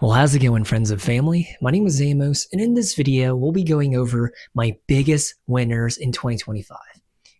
Well, how's it going, friends and family? My name is Amos, and in this video, we'll be going over my biggest winners in 2025,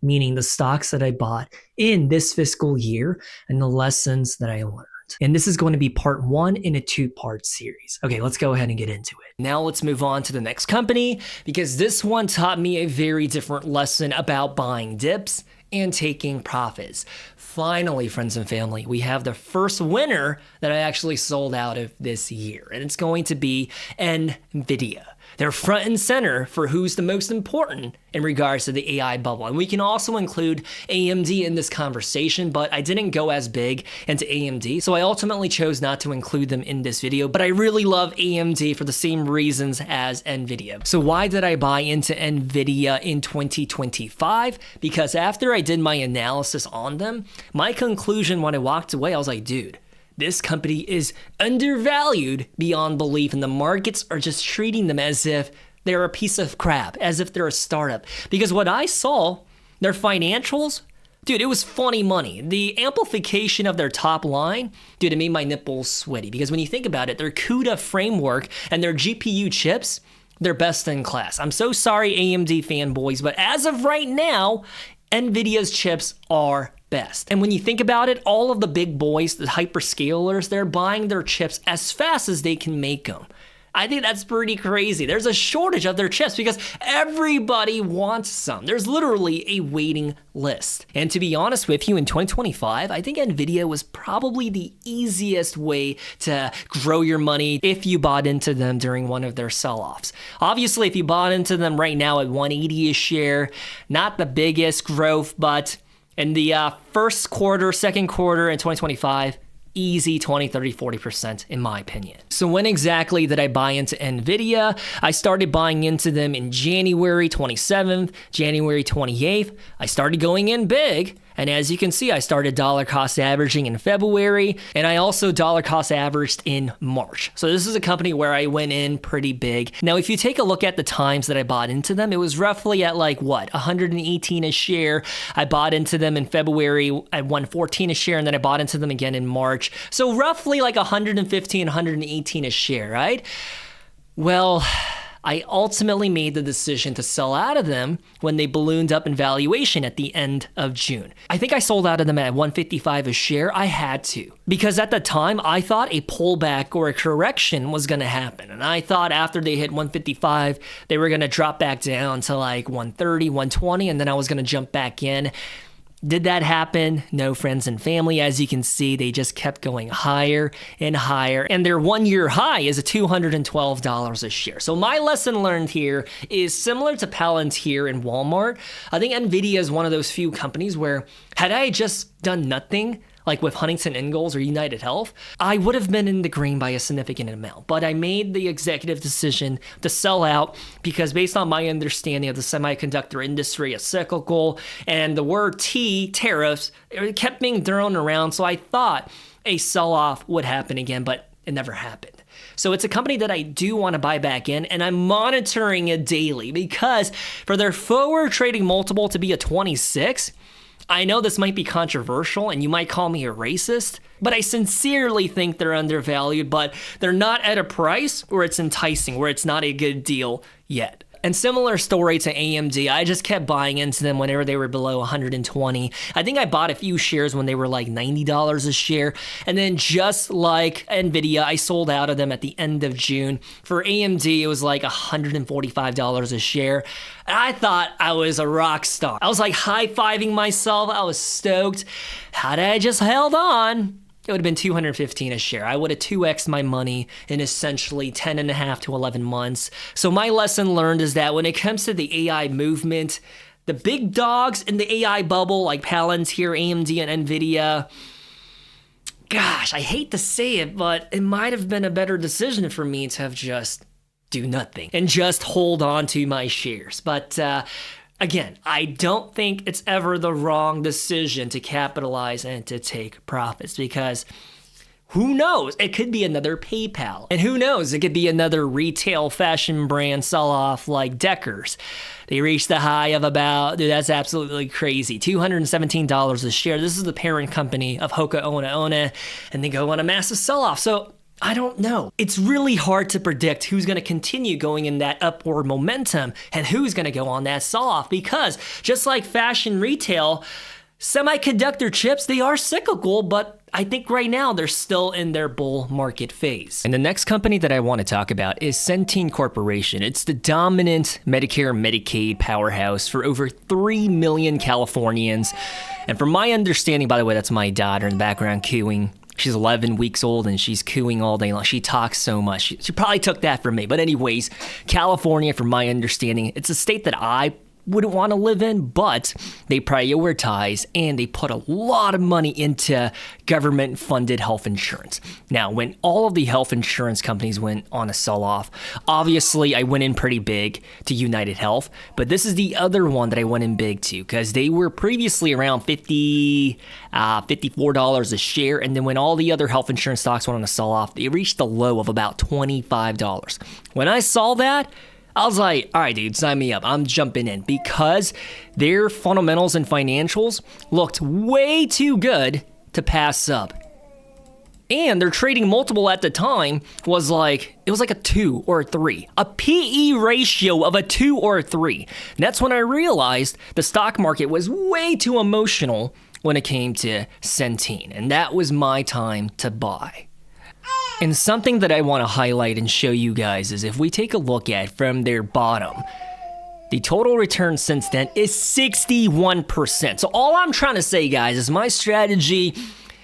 meaning the stocks that I bought in this fiscal year and the lessons that I learned. And this is going to be part one in a two-part series. Okay, let's go ahead and get into it. Now let's move on to the next company, because this one taught me a very different lesson about buying dips and taking profits. Finally, friends and family, we have the first winner that I actually sold out of this year, and it's going to be Nvidia. They're front and center for who's the most important in regards to the AI bubble. And we can also include AMD in this conversation, but I didn't go as big into AMD, so I ultimately chose not to include them in this video. But I really love AMD for the same reasons as Nvidia. So why did I buy into Nvidia in 2025? Because after I did my analysis on them, my conclusion when I walked away, I was like, dude, this company is undervalued beyond belief, and the markets are just treating them as if they're a piece of crap, as if they're a startup. Because what I saw, their financials, dude, it was funny money. The amplification of their top line, dude, it made my nipples sweaty. Because when you think about it, their CUDA framework and their GPU chips, they're best in class. I'm so sorry, AMD fanboys, but as of right now, Nvidia's chips are best. And when you think about it, all of the big boys, the hyperscalers, they're buying their chips as fast as they can make them. I think that's pretty crazy. There's a shortage of their chips because everybody wants some. There's literally a waiting list. And to be honest with you, in 2025, I think Nvidia was probably the easiest way to grow your money if you bought into them during one of their sell-offs. Obviously, if you bought into them right now at 180 a share, not the biggest growth, but in the first quarter, second quarter in 2025, easy 20, 30, 40% in my opinion. So when exactly did I buy into Nvidia? I started buying into them in January 27th, January 28th. I started going in big. And as you can see, I started dollar cost averaging in February, and I also dollar cost averaged in March. So this is a company where I went in pretty big. Now, if you take a look at the times that I bought into them, it was roughly at like what, 118 a share. I bought into them in February at 114 a share, and then I bought into them again in March. So roughly like 115, 118 a share, right? Well, I ultimately made the decision to sell out of them when they ballooned up in valuation at the end of June. I think I sold out of them at 155 a share. I had to, because at the time I thought a pullback or a correction was going to happen. And I thought after they hit 155, they were going to drop back down to like 130, 120, and then I was going to jump back in. Did that happen? No, friends and family. As you can see, they just kept going higher and higher, and their one-year high is at $212 a share. So my lesson learned here is similar to Palantir and Walmart. I think Nvidia is one of those few companies where had I just done nothing, like with Huntington Ingalls or United Health, I would have been in the green by a significant amount. But I made the executive decision to sell out because based on my understanding of the semiconductor industry, it's cyclical, and the word T, tariffs, it kept being thrown around. So I thought a sell-off would happen again, but it never happened. So it's a company that I do want to buy back in, and I'm monitoring it daily because for their forward trading multiple to be a 26, I know this might be controversial and you might call me a racist, but I sincerely think they're undervalued, but they're not at a price where it's enticing, where it's not a good deal yet. And similar story to AMD, I just kept buying into them whenever they were below 120. I think I bought a few shares when they were like $90 a share. And then just like Nvidia, I sold out of them at the end of June. For AMD, it was like $145 a share. And I thought I was a rock star. I was like high-fiving myself. I was stoked. Had I just held on, it would have been $215 a share. I would have 2x'd my money in essentially 10 and a half to 11 months. So my lesson learned is that when it comes to the AI movement, the big dogs in the AI bubble like Palantir, AMD, and Nvidia, gosh, I hate to say it, but it might have been a better decision for me to have just do nothing and just hold on to my shares. But again, I don't think it's ever the wrong decision to capitalize and to take profits because who knows? It could be another PayPal. And who knows? It could be another retail fashion brand sell-off like Deckers. They reached the high of about, dude, that's absolutely crazy, $217 a share. This is the parent company of Hoka Ona Ona, and they go on a massive sell-off. So I don't know. It's really hard to predict who's going to continue going in that upward momentum and who's going to go on that sell-off, because just like fashion retail, semiconductor chips, they are cyclical, but I think right now they're still in their bull market phase. And the next company that I want to talk about is Centene Corporation. It's the dominant Medicare and Medicaid powerhouse for over 3 million Californians. And from my understanding, by the way, that's my daughter in the background cooing. She's 11 weeks old and she's cooing all day long. She talks so much. She probably took that from me. But anyways, California, from my understanding, it's a state that I wouldn't want to live in, but they prioritize and they put a lot of money into government-funded health insurance. Now, when all of the health insurance companies went on a sell-off, obviously I went in pretty big to United Health, but this is the other one that I went in big to because they were previously around $54 a share, and then when all the other health insurance stocks went on a sell-off, they reached the low of about $25. When I saw that, I was like, all right, dude, sign me up. I'm jumping in because their fundamentals and financials looked way too good to pass up. And their trading multiple at the time was like, it was like a 2 or a 3. A PE ratio of a 2 or a 3. And that's when I realized the stock market was way too emotional when it came to Centene. And that was my time to buy. And something that I want to highlight and show you guys is if we take a look at from their bottom, the total return since then is 61%. So all I'm trying to say, guys, is my strategy,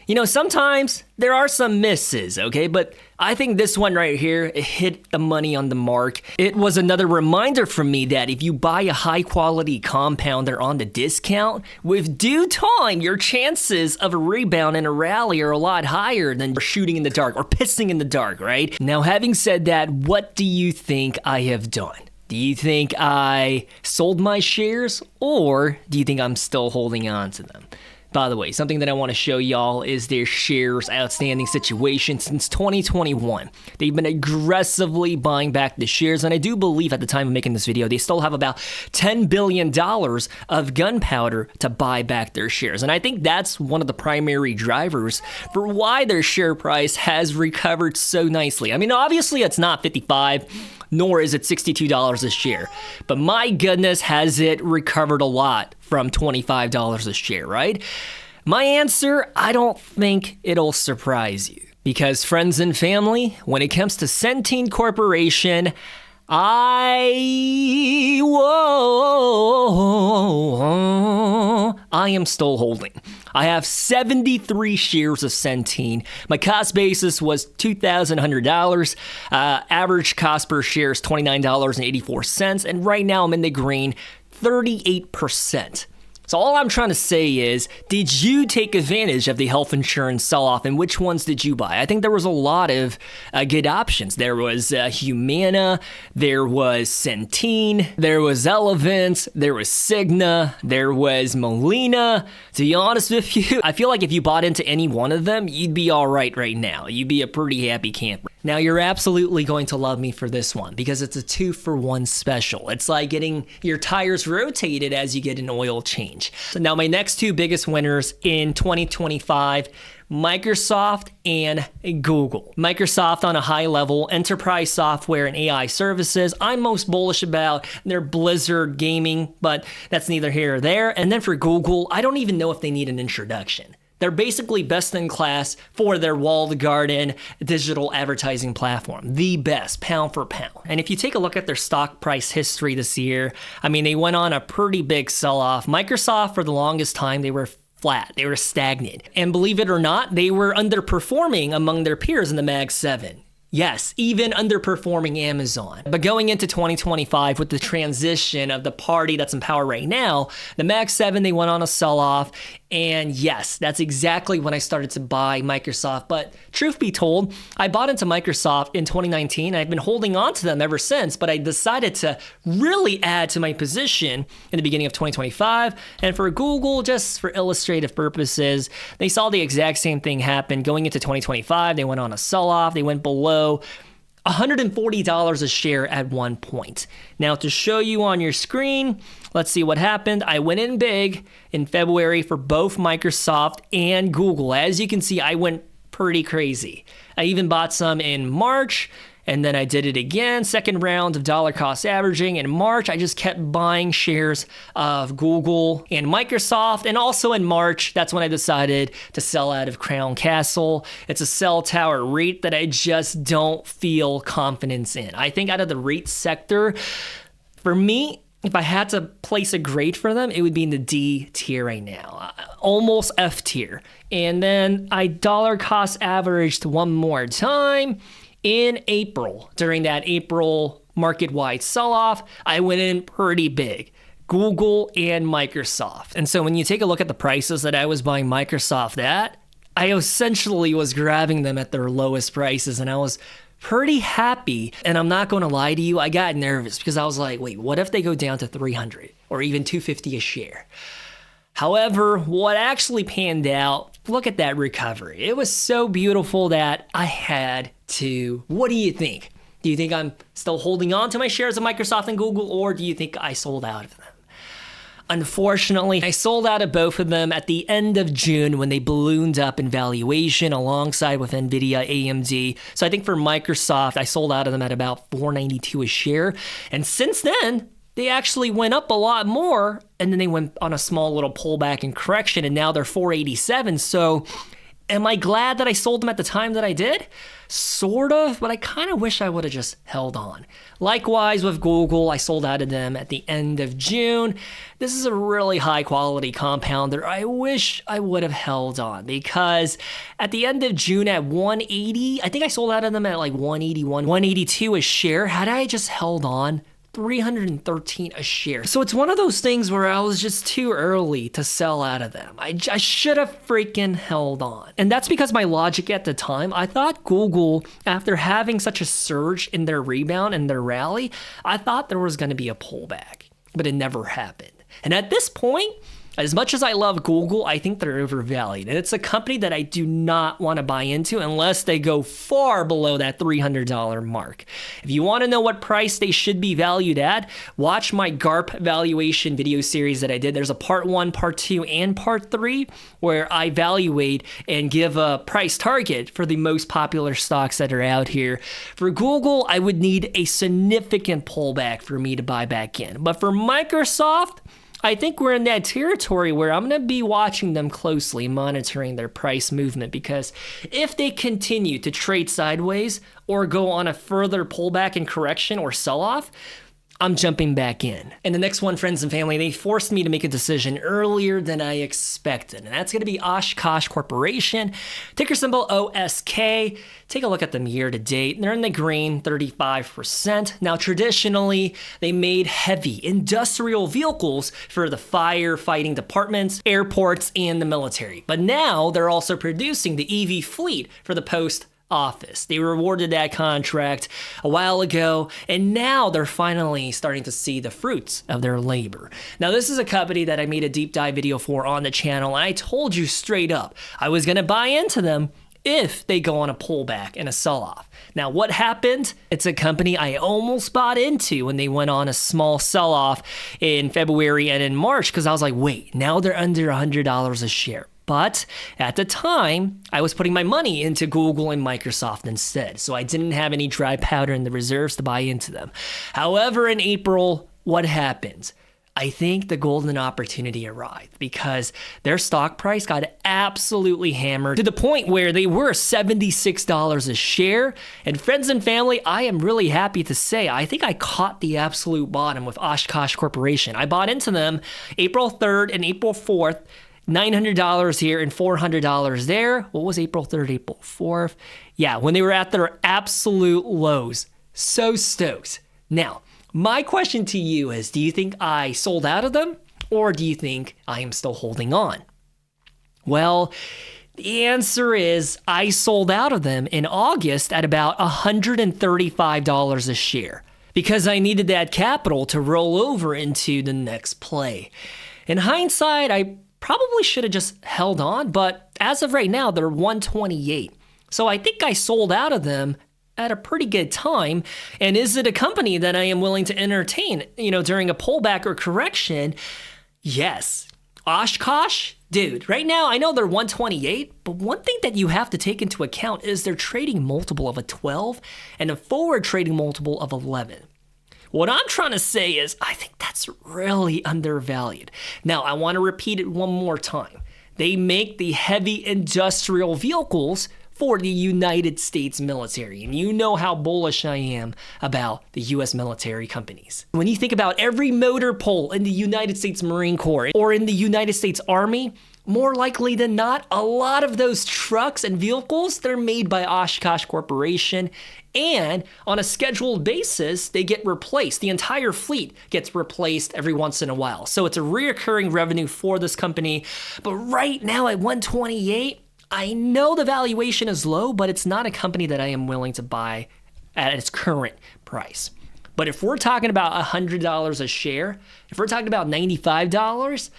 you know, sometimes there are some misses, okay? But I think this one right here, it hit the money on the mark. It was another reminder for me that if you buy a high quality compounder on the discount, with due time, your chances of a rebound and a rally are a lot higher than shooting in the dark or pissing in the dark, right? Now, having said that, what do you think I have done? Do you think I sold my shares, or do you think I'm still holding on to them? By the way, something that I want to show y'all is their shares outstanding situation since 2021. They've been aggressively buying back the shares, and I do believe at the time of making this video, they still have about $10 billion of gunpowder to buy back their shares. And I think that's one of the primary drivers for why their share price has recovered so nicely. I mean, obviously it's not 55, nor is it $62 a share, but my goodness, has it recovered a lot from $25 a share, right? My answer, I don't think it'll surprise you. Because friends and family, when it comes to Centene Corporation, I am still holding. I have 73 shares of Centene. My cost basis was $2,100. Average cost per share is $29.84. And right now I'm in the green, 38%. So all I'm trying to say is, did you take advantage of the health insurance sell-off, and which ones did you buy? I think there was a lot of good options. There was Humana, there was Centene, there was Elevance, there was Cigna, there was Molina. To be honest with you, I feel like if you bought into any one of them, you'd be all right now. You'd be a pretty happy camper. Now, you're absolutely going to love me for this one because it's a 2-for-1 special. It's like getting your tires rotated as you get an oil change. So now my next two biggest winners in 2025, Microsoft and Google. Microsoft on a high level, enterprise software and AI services. I'm most bullish about their Blizzard gaming, but that's neither here or there. And then for Google, I don't even know if they need an introduction. They're basically best in class for their walled garden digital advertising platform. The best, pound for pound. And if you take a look at their stock price history this year, I mean, they went on a pretty big sell-off. Microsoft, for the longest time, they were flat. They were stagnant. And believe it or not, they were underperforming among their peers in the Mag 7. Yes, even underperforming Amazon. But going into 2025 with the transition of the party that's in power right now, the Mag 7, they went on a sell-off. And yes, that's exactly when I started to buy Microsoft. But truth be told, I bought into Microsoft in 2019. I've been holding on to them ever since, but I decided to really add to my position in the beginning of 2025. And for Google, just for illustrative purposes, they saw the exact same thing happen going into 2025. They went on a sell-off. They went below $140 a share at one point. Now, to show you on your screen, let's see what happened. I went in big in February for both Microsoft and Google. As you can see, I went pretty crazy. I even bought some in March, and then I did it again, second round of dollar cost averaging. In March, I just kept buying shares of Google and Microsoft. And also in March, that's when I decided to sell out of Crown Castle. It's a cell tower REIT that I just don't feel confidence in. I think out of the REIT sector, for me, if I had to place a grade for them, it would be in the D tier right now, almost F tier. And then I dollar cost averaged one more time in April. During that April market-wide sell-off, I went in pretty big. Google and Microsoft. And so when you take a look at the prices that I was buying Microsoft at, I essentially was grabbing them at their lowest prices, and I was pretty happy. And I'm not going to lie to you, I got nervous because I was like, wait, what if they go down to 300 or even 250 a share? However, what actually panned out, look at that recovery. It was so beautiful that I had to. What do you think? Do you think I'm still holding on to my shares of Microsoft and Google, or do you think I sold out of them? Unfortunately, I sold out of both of them at the end of June when they ballooned up in valuation alongside with Nvidia, AMD. So I think for Microsoft, I sold out of them at about $4.92 a share. And since then, they actually went up a lot more, and then they went on a small little pullback and correction, and now they're $4.87. So am I glad that I sold them at the time that I did? Sort of, but I kind of wish I would have just held on. Likewise with Google, I sold out of them at the end of June. This is a really high quality compounder. I wish I would have held on because at the end of June at 180, I think I sold out of them at like 181, 182 a share. Had I just held on, 313 a share. So it's one of those things where I was just too early to sell out of them. I should have freaking held on. And that's because my logic at the time, I thought Google, after having such a surge in their rebound and their rally, I thought there was going to be a pullback, but it never happened. And at this point, as much as I love Google, I think they're overvalued. And it's a company that I do not want to buy into unless they go far below that $300 mark. If you want to know what price they should be valued at, watch my GARP valuation video series that I did. There's a part 1, part 2, and part 3 where I evaluate and give a price target for the most popular stocks that are out here. For Google, I would need a significant pullback for me to buy back in. But for Microsoft, I think we're in that territory where I'm going to be watching them closely, monitoring their price movement, because if they continue to trade sideways or go on a further pullback and correction or sell-off, I'm jumping back in. And the next one, friends and family, they forced me to make a decision earlier than I expected. And that's going to be Oshkosh Corporation, ticker symbol OSK. Take a look at them year to date. They're in the green, 35%. Now, traditionally, they made heavy industrial vehicles for the firefighting departments, airports, and the military. But now they're also producing the EV fleet for the post office. They rewarded that contract a while ago, and now they're finally starting to see the fruits of their labor. Now, this is a company that I made a deep dive video for on the channel, and I told you straight up I was going to buy into them if they go on a pullback and a sell-off. Now, what happened? It's a company I almost bought into when they went on a small sell-off in February and in March, because I was like, wait, now they're under $100 a share. But at the time, I was putting my money into Google and Microsoft instead, so I didn't have any dry powder in the reserves to buy into them. However, in April, what happened? I think the golden opportunity arrived because their stock price got absolutely hammered to the point where they were $76 a share. And friends and family, I am really happy to say I think I caught the absolute bottom with Oshkosh Corporation. I bought into them April 3rd and April 4th. $900 here and $400 there. What was April 3rd, April 4th? Yeah, when they were at their absolute lows. So stoked. Now, my question to you is, do you think I sold out of them, or do you think I am still holding on? Well, the answer is I sold out of them in August at about $135 a share because I needed that capital to roll over into the next play. In hindsight, I probably should have just held on, but as of right now, they're 128. So I think I sold out of them at a pretty good time. And is it a company that I am willing to entertain, during a pullback or correction? Yes. Oshkosh, Dude, right now I know they're 128, but one thing that you have to take into account is their trading multiple of a 12 and a forward trading multiple of 11. What I'm trying to say is I think that's really undervalued. Now, I want to repeat it one more time. They make the heavy industrial vehicles for the United States military. And you know how bullish I am about the US military companies. When you think about every motor pole in the United States Marine Corps or in the United States Army, more likely than not, a lot of those trucks and vehicles, they're made by Oshkosh Corporation, and on a scheduled basis, they get replaced. The entire fleet gets replaced every once in a while. So it's a reoccurring revenue for this company. But right now at 128, I know the valuation is low, but it's not a company that I am willing to buy at its current price. But if we're talking about $100 a share, if we're talking about $95,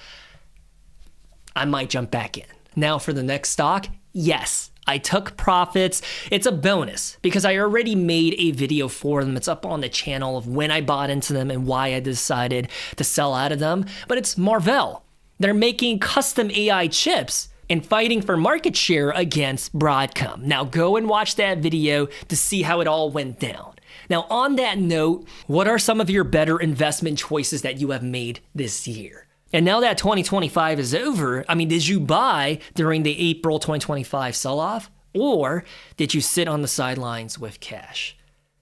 I might jump back in. Now for the next stock, yes, I took profits. It's a bonus because I already made a video for them. It's up on the channel of when I bought into them and why I decided to sell out of them. But it's Marvell. They're making custom AI chips and fighting for market share against Broadcom. Now go and watch that video to see how it all went down. Now on that note, what are some of your better investment choices that you have made this year? And now that 2025 is over, I mean, did you buy during the April 2025 sell-off? Or did you sit on the sidelines with cash?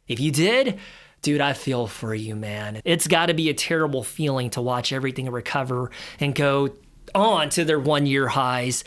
If you did, dude, I feel for you, man. It's gotta be a terrible feeling to watch everything recover and go on to their one-year highs.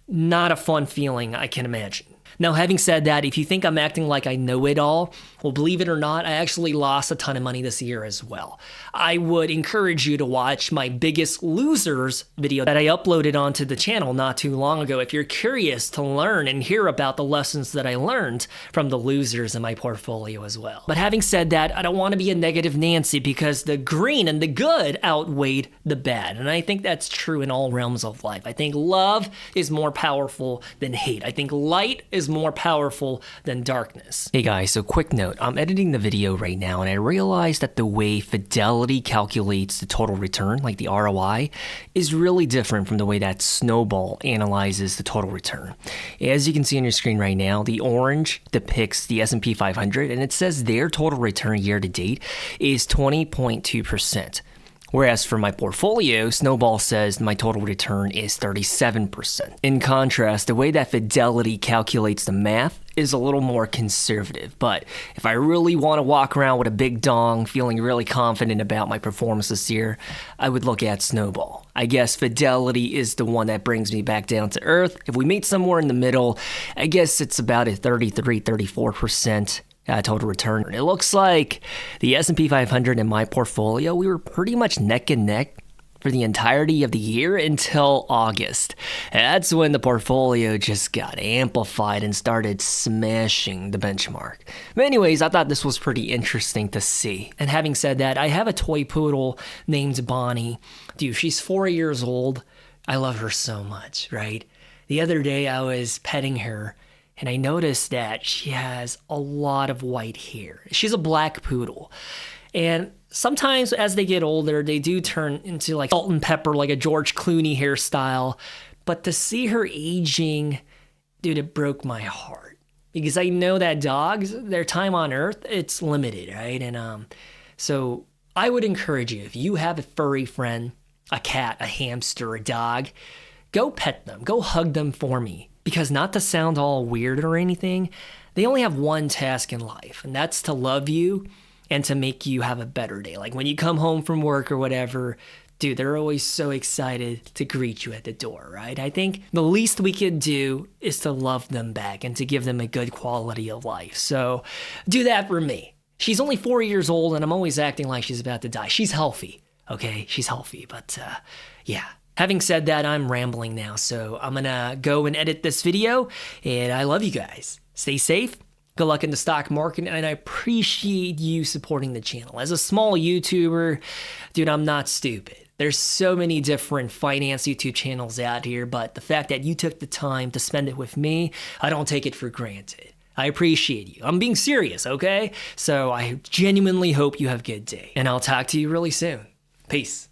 Not a fun feeling, I can imagine. Now, having said that, if you think I'm acting like I know it all, well, believe it or not, I actually lost a ton of money this year as well. I would encourage you to watch my biggest losers video that I uploaded onto the channel not too long ago if you're curious to learn and hear about the lessons that I learned from the losers in my portfolio as well. But having said that, I don't want to be a negative Nancy because the green and the good outweighed the bad. And I think that's true in all realms of life. I think love is more powerful than hate. I think light is more powerful than darkness. Hey guys, so quick note, I'm editing the video right now and I realized that the way Fidelity calculates the total return, like the ROI, is really different from the way that Snowball analyzes the total return. As you can see on your screen right now, the orange depicts the S&P 500 and it says their total return year to date is 20.2%. Whereas for my portfolio, Snowball says my total return is 37%. In contrast, the way that Fidelity calculates the math is a little more conservative. But if I really want to walk around with a big dong, feeling really confident about my performance this year, I would look at Snowball. I guess Fidelity is the one that brings me back down to earth. If we meet somewhere in the middle, I guess it's about a 33-34% total return. It looks like the S&P 500 in my portfolio, we were pretty much neck and neck for the entirety of the year until August. That's when the portfolio just got amplified and started smashing the benchmark. But anyways, I thought this was pretty interesting to see. And having said that, I have a toy poodle named Bonnie. Dude, she's 4 years old. I love her so much, right? The other day I was petting her and I noticed that she has a lot of white hair. She's a black poodle. And sometimes as they get older, they do turn into like salt and pepper, like a George Clooney hairstyle. But to see her aging, dude, it broke my heart. Because I know that dogs, their time on earth, it's limited, right? And so I would encourage you, if you have a furry friend, a cat, a hamster, a dog, go pet them, go hug them for me. Because not to sound all weird or anything, they only have one task in life, and that's to love you and to make you have a better day. Like when you come home from work or whatever, dude, they're always so excited to greet you at the door, right? I think the least we could do is to love them back and to give them a good quality of life. So do that for me. She's only 4 years old, and I'm always acting like she's about to die. She's healthy, okay? She's healthy, but yeah. Having said that, I'm rambling now, so I'm gonna go and edit this video, and I love you guys. Stay safe, good luck in the stock market, and I appreciate you supporting the channel. As a small YouTuber, dude, I'm not stupid. There's so many different finance YouTube channels out here, but the fact that you took the time to spend it with me, I don't take it for granted. I appreciate you. I'm being serious, okay? So I genuinely hope you have a good day, and I'll talk to you really soon. Peace.